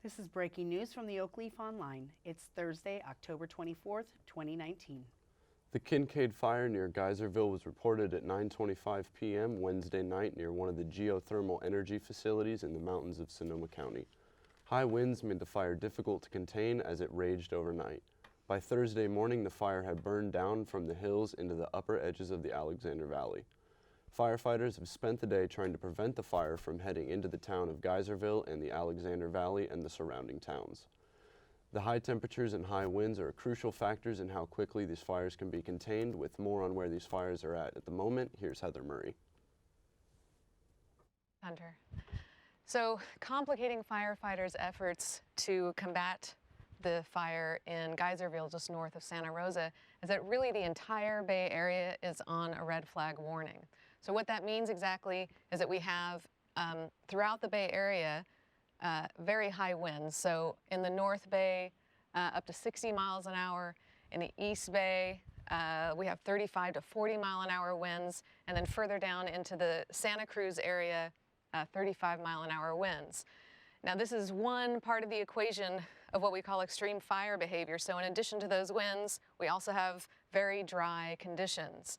This is breaking news from the Oak Leaf Online. It's Thursday, October 24th, 2019. The Kincade fire near Geyserville was reported at 9:25 p.m. Wednesday night near one of the geothermal energy facilities in the mountains of Sonoma County. High winds made the fire difficult to contain as it raged overnight. By Thursday morning, the fire had burned down from the hills into the upper edges of the Alexander Valley. Firefighters have spent the day trying to prevent the fire from heading into the town of Geyserville and the Alexander Valley and the surrounding towns. The high temperatures and high winds are crucial factors in how quickly these fires can be contained. With more on where these fires are at the moment, here's Heather Murray. Hunter. So complicating firefighters' efforts to combat the fire in Geyserville just north of Santa Rosa is that really the entire Bay Area is on a red flag warning. So what that means exactly is that we have throughout the Bay Area very high winds. So in the North Bay up to 60 miles an hour, in the East Bay we have 35 to 40 mile an hour winds, and then further down into the Santa Cruz area 35 mile an hour winds. Now this is one part of the equation of what we call extreme fire behavior. So in addition to those winds, we also have very dry conditions.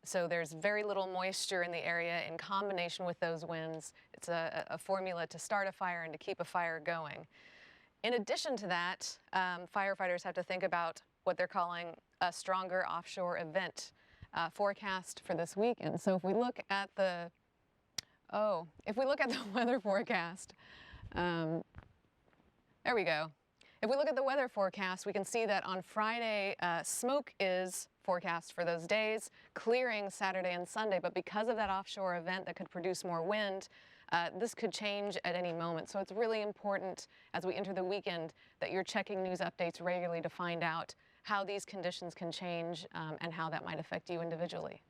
So there's very little moisture in the area in combination with those winds. It's a formula to start a fire and to keep a fire going. In addition to that, firefighters have to think about what they're calling a stronger offshore event forecast for this weekend. So if we look at the weather forecast, there we go. If we look at the weather forecast, we can see that on Friday, smoke is forecast for those days, clearing Saturday and Sunday, but because of that offshore event that could produce more wind, this could change at any moment. So it's really important as we enter the weekend that you're checking news updates regularly to find out how these conditions can change and how that might affect you individually.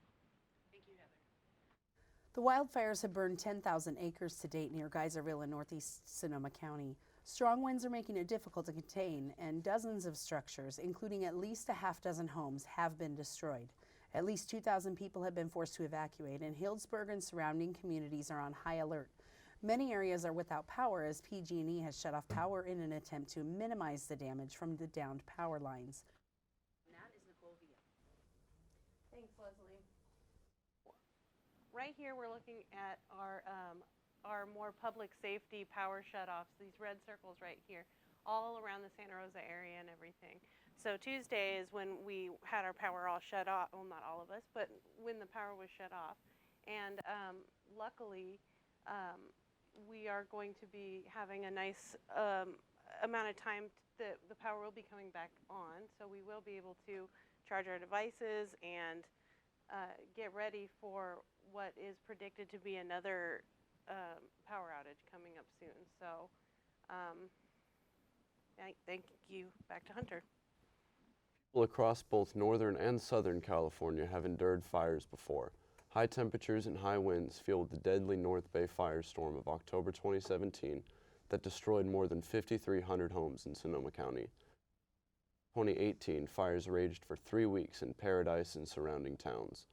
Thank you, Heather. The wildfires have burned 10,000 acres to date near Geyserville in northeast Sonoma County. Strong winds are making it difficult to contain, and dozens of structures, including at least a half dozen homes, have been destroyed. At least 2,000 people have been forced to evacuate, and Healdsburg and surrounding communities are on high alert. Many areas are without power as PG&E has shut off power in an attempt to minimize the damage from the downed power lines. And that is Nicole Villa. Thanks, Leslie. Right here we're looking at our more public safety power shutoffs, these red circles right here, all around the Santa Rosa area and everything. So Tuesday is when we had our power all shut off, well, not all of us, but when the power was shut off. And luckily, we are going to be having a nice amount of time that the power will be coming back on, so we will be able to charge our devices and get ready for what is predicted to be another power outage coming up soon. So thank you. Back to Hunter. People across both northern and southern California have endured fires before. High temperatures and high winds fueled the deadly North Bay firestorm of October 2017 that destroyed more than 5,300 homes in Sonoma County. In 2018, fires raged for 3 weeks in Paradise and surrounding towns.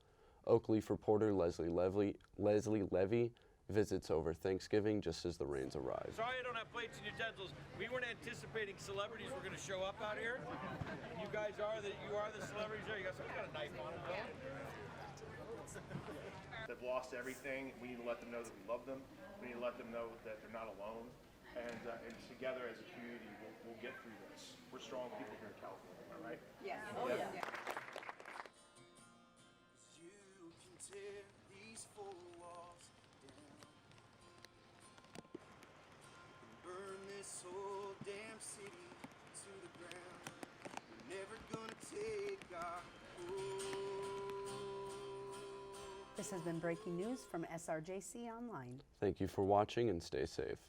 Oak Leaf reporter Leslie Levy visits over Thanksgiving just as the rains arrive. Sorry I don't have plates and utensils. We weren't anticipating celebrities were going to show up out here. You guys are the celebrities there. You got some kind of knife on them. They've lost everything. We need to let them know that we love them. We need to let them know that they're not alone. And together as a community, we'll get through this. We're strong people here in California, all right? Yes. Oh, yeah. You can tear these four walls down and burn this whole damn city to the ground. We're never gonna take our This has been breaking news from SRJC Online. Thank you for watching and stay safe.